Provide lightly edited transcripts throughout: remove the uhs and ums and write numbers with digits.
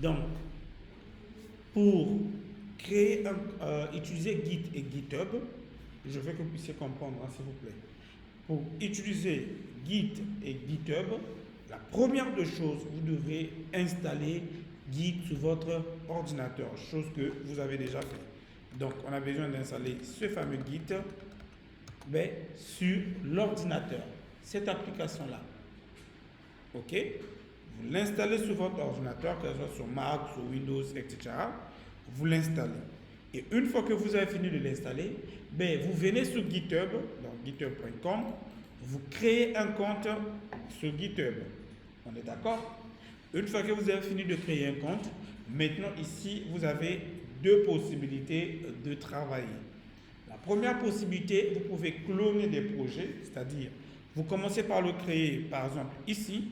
Donc, pour utiliser Git et GitHub, je veux que vous puissiez comprendre, hein, s'il vous plaît. Pour utiliser Git et GitHub, la première des choses, vous devrez installer Git sur votre ordinateur, chose que vous avez déjà fait. Donc, on a besoin d'installer ce fameux Git sur l'ordinateur, cette application-là. OK? Vous l'installez sur votre ordinateur, que ce soit sur Mac, sur Windows, etc. Vous l'installez. Et une fois que vous avez fini de l'installer, vous venez sur GitHub, donc github.com, vous créez un compte sur GitHub. On est d'accord? Une fois que vous avez fini de créer un compte, maintenant ici, vous avez deux possibilités de travailler. La première possibilité, vous pouvez cloner des projets, c'est-à-dire, vous commencez par le créer, par exemple, ici.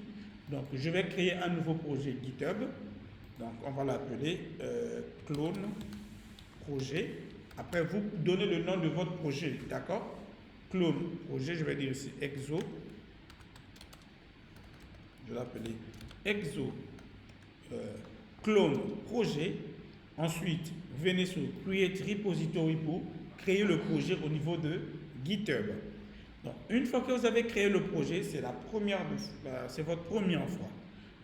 Donc, je vais créer un nouveau projet GitHub. Donc, on va l'appeler clone projet. Après, vous donnez le nom de votre projet, d'accord? Clone projet, je vais dire ici exo. Je vais l'appeler exo clone projet. Ensuite, venez sur Create Repository pour créer le projet au niveau de GitHub. Donc, une fois que vous avez créé le projet, c'est votre première fois.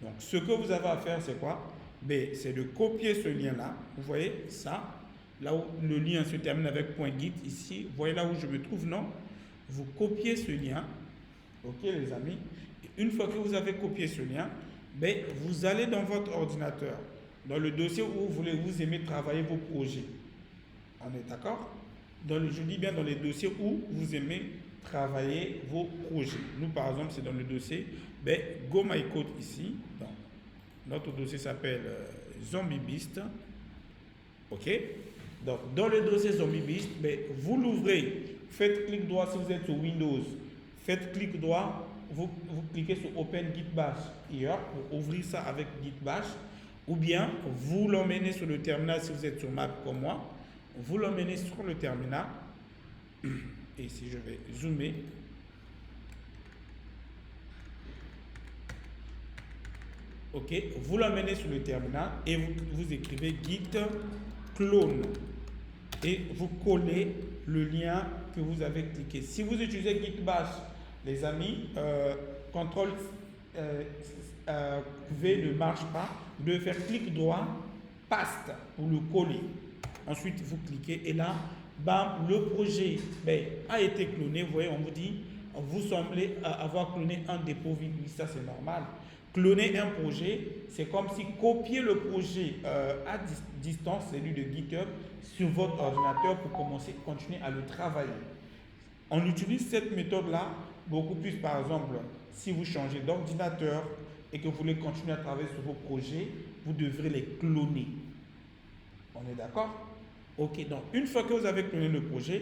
Donc, ce que vous avez à faire, c'est quoi? C'est de copier ce lien-là. Vous voyez ça? Là où le lien se termine avec .git, ici, vous voyez là où je me trouve, non? Vous copiez ce lien. OK, les amis? Et une fois que vous avez copié ce lien, vous allez dans votre ordinateur, dans le dossier où vous aimez travailler vos projets. On est d'accord? Je dis bien dans les dossiers où vous aimez travailler vos projets. Nous, par exemple, c'est dans le dossier Go My Code ici. Donc, notre dossier s'appelle ZombieBeast. OK? Donc, dans le dossier ZombieBeast, vous l'ouvrez. Faites clic droit si vous êtes sur Windows. Faites clic droit. Vous cliquez sur Open Git Bash here pour ouvrir ça avec Git Bash. Ou bien, vous l'emmenez sur le terminal si vous êtes sur Mac comme moi. Vous l'emmenez sur le terminal. Et si je vais zoomer. OK, vous l'emmenez sur le terminal et vous écrivez git clone et vous collez le lien que vous avez cliqué. Si vous utilisez Git Bash, les amis, CTRL V ne marche pas. Vous devez faire clic droit, paste pour le coller. Ensuite, vous cliquez et là, le projet a été cloné. Vous voyez, on vous dit, vous semblez avoir cloné un dépôt vide. Ça, c'est normal. Cloner un projet, c'est comme si copier le projet à distance, celui de GitHub, sur votre ordinateur pour continuer à le travailler. On utilise cette méthode-là beaucoup plus, par exemple, si vous changez d'ordinateur et que vous voulez continuer à travailler sur vos projets, vous devrez les cloner. On est d'accord? OK, donc une fois que vous avez cloné le projet,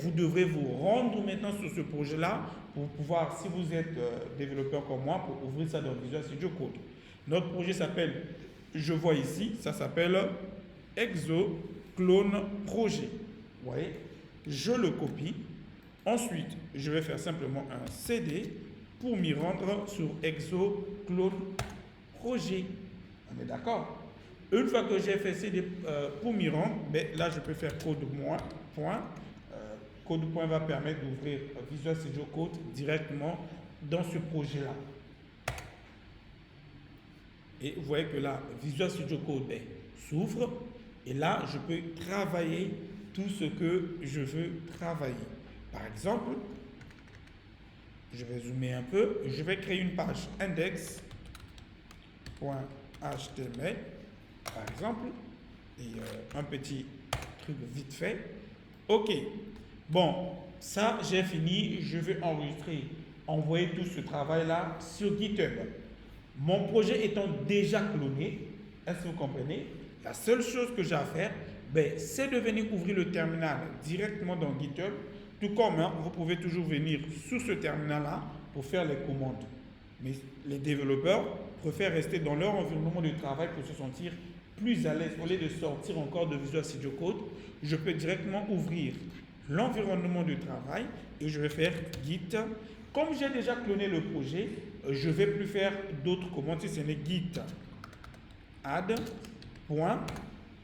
vous devrez vous rendre maintenant sur ce projet-là pour pouvoir, si vous êtes développeur comme moi, pour ouvrir ça dans Visual Studio Code. Notre projet s'appelle, je vois ici, ça s'appelle Exo Clone Projet. Vous voyez? Je le copie. Ensuite, je vais faire simplement un CD pour m'y rendre sur Exo Clone Projet. On est d'accord? Une fois que j'ai fait CD pour m'y rendre, là je peux faire code point. Code point va permettre d'ouvrir Visual Studio Code directement dans ce projet-là. Et vous voyez que là, Visual Studio Code s'ouvre. Et là, je peux travailler tout ce que je veux travailler. Par exemple, je vais zoomer un peu. Je vais créer une page index.html. Par exemple, et un petit truc vite fait. OK. Bon, ça, j'ai fini. Je vais envoyer tout ce travail-là sur GitHub. Mon projet étant déjà cloné, est-ce que vous comprenez? La seule chose que j'ai à faire, c'est de venir ouvrir le terminal directement dans GitHub. Tout comme vous pouvez toujours venir sur ce terminal-là pour faire les commandes. Mais les développeurs préfèrent rester dans leur environnement de travail pour se sentir plus à l'aise. Au lieu de sortir encore de Visual Studio Code, je peux directement ouvrir l'environnement de travail et je vais faire Git. Comme j'ai déjà cloné le projet, je ne vais plus faire d'autres commandes si ce n'est Git add point.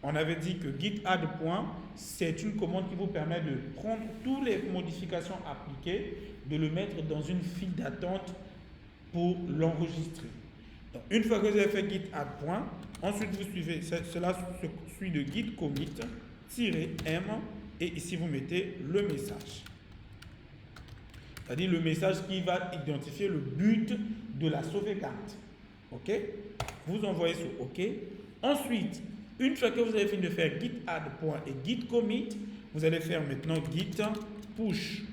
On avait dit que git add point, c'est une commande qui vous permet de prendre toutes les modifications appliquées, de le mettre dans une file d'attente pour l'enregistrer. Donc, une fois que vous avez fait git add point, ensuite vous suivez, cela suit de git commit -m et ici vous mettez le message. C'est-à-dire le message qui va identifier le but de la sauvegarde. OK? Vous envoyez sur OK. Ensuite, une fois que vous avez fini de faire git add point et git commit, vous allez faire maintenant git push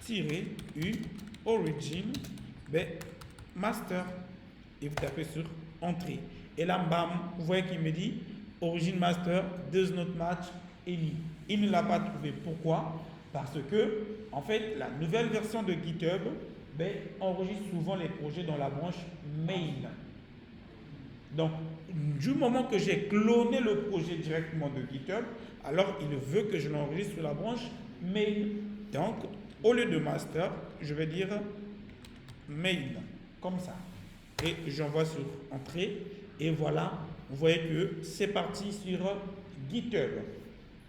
-u origin master et vous tapez sur entrée. Et là, bam, vous voyez qu'il me dit origin master does not match any. Il ne l'a pas trouvé. Pourquoi? Parce que, en fait, la nouvelle version de GitHub enregistre souvent les projets dans la branche main. Donc, du moment que j'ai cloné le projet directement de GitHub, alors il veut que je l'enregistre sur la branche main. Donc, au lieu de master, je vais dire main, comme ça. Et j'envoie sur entrée. Et voilà, vous voyez que c'est parti sur GitHub.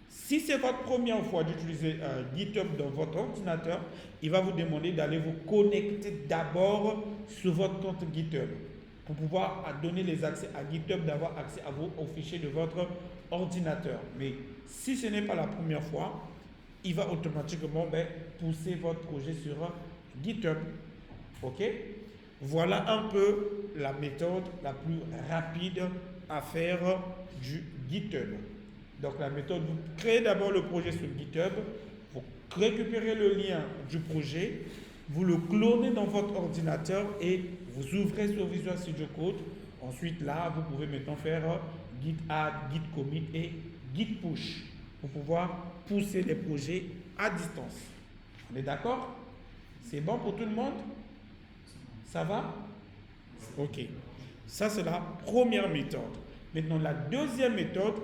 Si c'est votre première fois d'utiliser GitHub dans votre ordinateur, il va vous demander d'aller vous connecter d'abord sur votre compte GitHub pour pouvoir donner les accès à GitHub, d'avoir accès à vos fichiers de votre ordinateur. Mais si ce n'est pas la première fois, il va automatiquement pousser votre projet sur GitHub. OK? Voilà un peu la méthode la plus rapide à faire du GitHub. Donc la méthode, vous créez d'abord le projet sur GitHub, vous récupérez le lien du projet, vous le clonez dans votre ordinateur et vous ouvrez sur Visual Studio Code. Ensuite là, vous pouvez maintenant faire git add, git commit et git push pour pouvoir pousser les projets à distance. On est d'accord? C'est bon pour tout le monde? Ça va? Ok. Ça, c'est la première méthode. Maintenant, la deuxième méthode,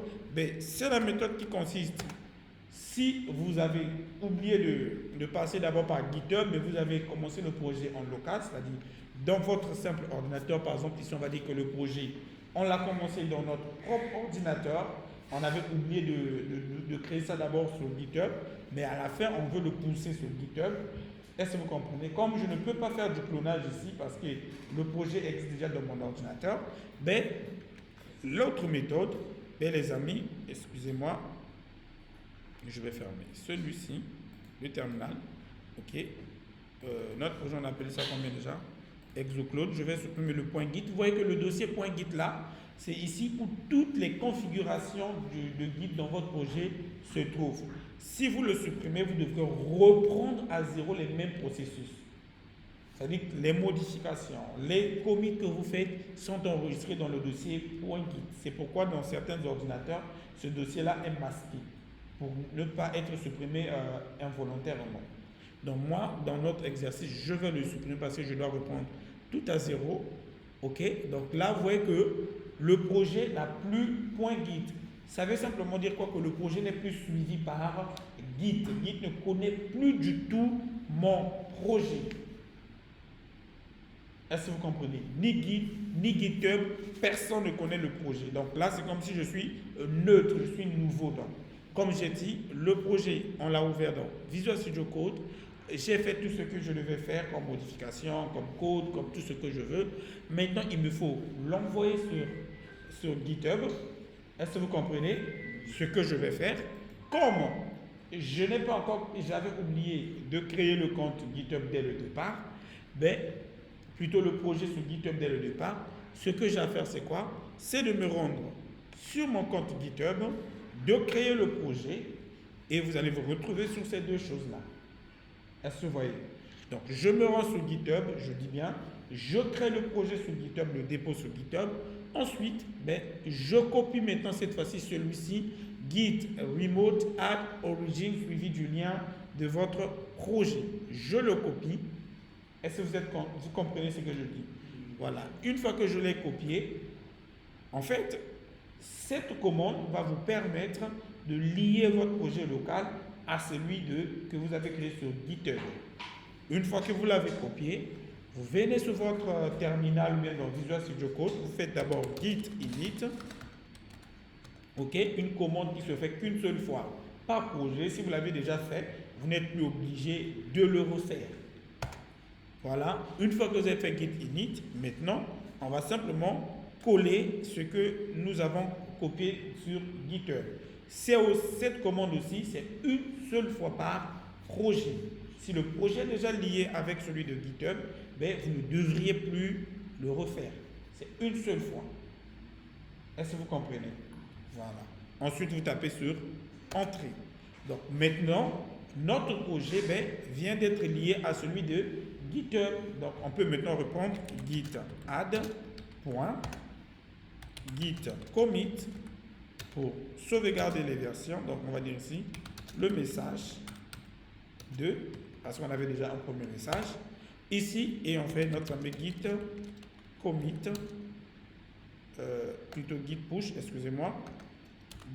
c'est la méthode qui consiste, si vous avez oublié de passer d'abord par GitHub, mais vous avez commencé le projet en local, c'est-à-dire dans votre simple ordinateur, par exemple, ici on va dire que le projet, on l'a commencé dans notre propre ordinateur, on avait oublié de créer ça d'abord sur GitHub, mais à la fin, on veut le pousser sur GitHub. Est-ce que vous comprenez? Comme je ne peux pas faire du clonage ici parce que le projet existe déjà dans mon ordinateur, l'autre méthode, les amis, excusez-moi, je vais fermer celui-ci, le terminal. OK. Notre projet, on appelle ça combien déjà? Exocloud. Je vais supprimer le point Git. Vous voyez que le dossier point Git là, c'est ici où toutes les configurations de Git dans votre projet se trouvent. Si vous le supprimez, vous devrez reprendre à zéro les mêmes processus. C'est-à-dire que les modifications, les commits que vous faites sont enregistrés dans le dossier .git. C'est pourquoi dans certains ordinateurs, ce dossier-là est masqué pour ne pas être supprimé involontairement. Donc moi, dans notre exercice, je vais le supprimer parce que je dois reprendre tout à zéro. OK? Donc là, vous voyez que le projet n'a plus .git. Ça veut simplement dire quoi? Que le projet n'est plus suivi par Git. Git ne connaît plus du tout mon projet. Est-ce que vous comprenez? Ni Git, ni GitHub, personne ne connaît le projet. Donc là, c'est comme si je suis neutre, je suis nouveau. Donc, comme j'ai dit, le projet, on l'a ouvert dans Visual Studio Code. J'ai fait tout ce que je devais faire comme modification, comme code, comme tout ce que je veux. Maintenant, il me faut l'envoyer sur GitHub. Est-ce que vous comprenez ce que je vais faire? Comme je n'ai pas encore, j'avais oublié de créer le compte GitHub dès le départ, plutôt le projet sur GitHub dès le départ, ce que j'ai à faire, c'est quoi? C'est de me rendre sur mon compte GitHub, de créer le projet, et vous allez vous retrouver sur ces deux choses-là. Est-ce que vous voyez? Donc, je me rends sur GitHub, je dis bien, je crée le projet sur GitHub, le dépôt sur GitHub. Ensuite, je copie maintenant cette fois-ci celui-ci, Git remote add origin suivi du lien de votre projet. Je le copie. Est-ce que vous comprenez ce que je dis? Voilà. Une fois que je l'ai copié, en fait, cette commande va vous permettre de lier votre projet local à celui que vous avez créé sur GitHub. Une fois que vous l'avez copié, vous venez sur votre terminal ou bien dans Visual Studio Code, vous faites d'abord git init, Ok, une commande qui se fait qu'une seule fois par projet. Si vous l'avez déjà fait, vous n'êtes plus obligé de le refaire. Voilà, une fois que vous avez fait git init, maintenant, on va simplement coller ce que nous avons copié sur GitHub. Cette commande aussi, c'est une seule fois par projet. Si le projet est déjà lié avec celui de GitHub, ben, vous ne devriez plus le refaire. C'est une seule fois. Est-ce que vous comprenez? Voilà. Ensuite, vous tapez sur Entrée. Donc maintenant, notre projet vient d'être lié à celui de GitHub. Donc on peut maintenant reprendre git add git commit pour sauvegarder les versions. Donc on va dire ici le message 2 parce qu'on avait déjà un premier message ici et on fait notre fameux git commit plutôt git push, excusez-moi,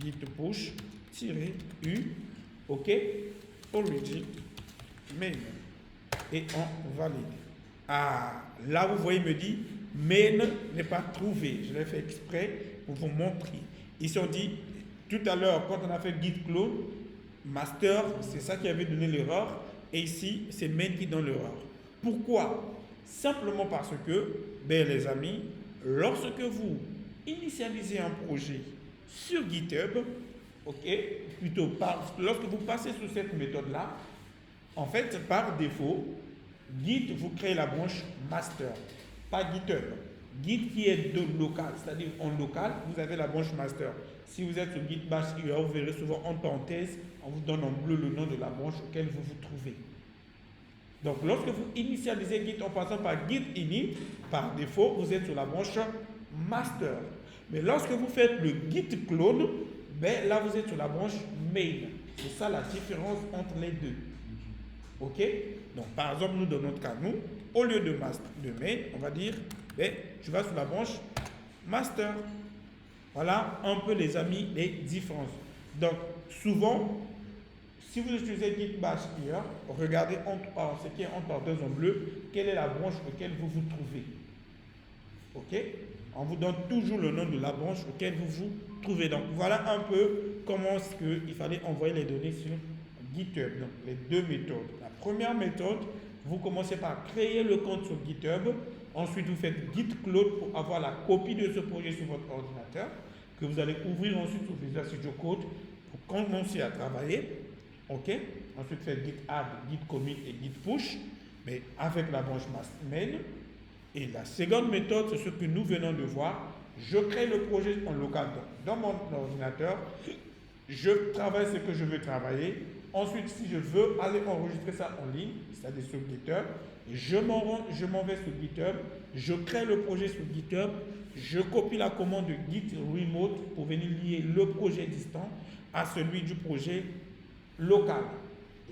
git push -u, ok, origin main et on valide. Ah, là vous voyez, me dit main n'est pas trouvé. Je l'ai fait exprès pour vous montrer. Ici on dit tout à l'heure quand on a fait git clone master, c'est ça qui avait donné l'erreur et ici c'est main qui donne l'erreur. Pourquoi? Simplement parce que, les amis, lorsque vous initialisez un projet sur GitHub, ok, plutôt lorsque vous passez sous cette méthode-là, en fait, par défaut, Git, vous créez la branche master, pas GitHub. Git qui est de local, c'est-à-dire en local, vous avez la branche master. Si vous êtes sur Git bash IR, vous verrez souvent en parenthèse, on vous donne en bleu le nom de la branche auquel vous vous trouvez. Donc, lorsque vous initialisez Git en passant par Git init, par défaut, vous êtes sur la branche master. Mais lorsque vous faites le Git clone, là, vous êtes sur la branche main. C'est ça la différence entre les deux. Ok? Donc, par exemple, nous, dans notre cas, nous, au lieu de main, on va dire, tu vas sur la branche master. Voilà un peu, les amis, les différences. Donc, souvent, si vous utilisez Git bash here, regardez ce qui est entre parenthèses en bleu, quelle est la branche auquel vous vous trouvez. Ok? On vous donne toujours le nom de la branche auquel vous vous trouvez. Donc, voilà un peu comment est-ce qu'il fallait envoyer les données sur GitHub. Donc, les deux méthodes. La première méthode, vous commencez par créer le compte sur GitHub. Ensuite, vous faites git clone pour avoir la copie de ce projet sur votre ordinateur, que vous allez ouvrir ensuite sur Visual Studio Code pour commencer à travailler. Ok? Ensuite, faites git add, git commit et git push, mais avec la branche main. Et la seconde méthode, c'est ce que nous venons de voir. Je crée le projet en local dans mon ordinateur. Je travaille ce que je veux travailler. Ensuite, si je veux aller enregistrer ça en ligne, c'est-à-dire sur GitHub, je m'en vais sur GitHub, je crée le projet sur GitHub, je copie la commande de git remote pour venir lier le projet distant à celui du projet local.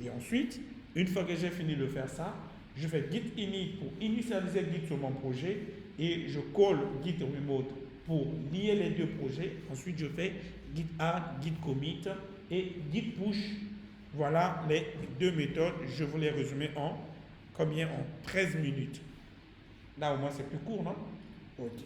Et ensuite, une fois que j'ai fini de faire ça, je fais git init pour initialiser Git sur mon projet et je colle git remote pour lier les deux projets. Ensuite, je fais git add, git commit et git push. Voilà les deux méthodes. Je vous les résumer en combien? En 13 minutes. Là, au moins, c'est plus court, non? Ok.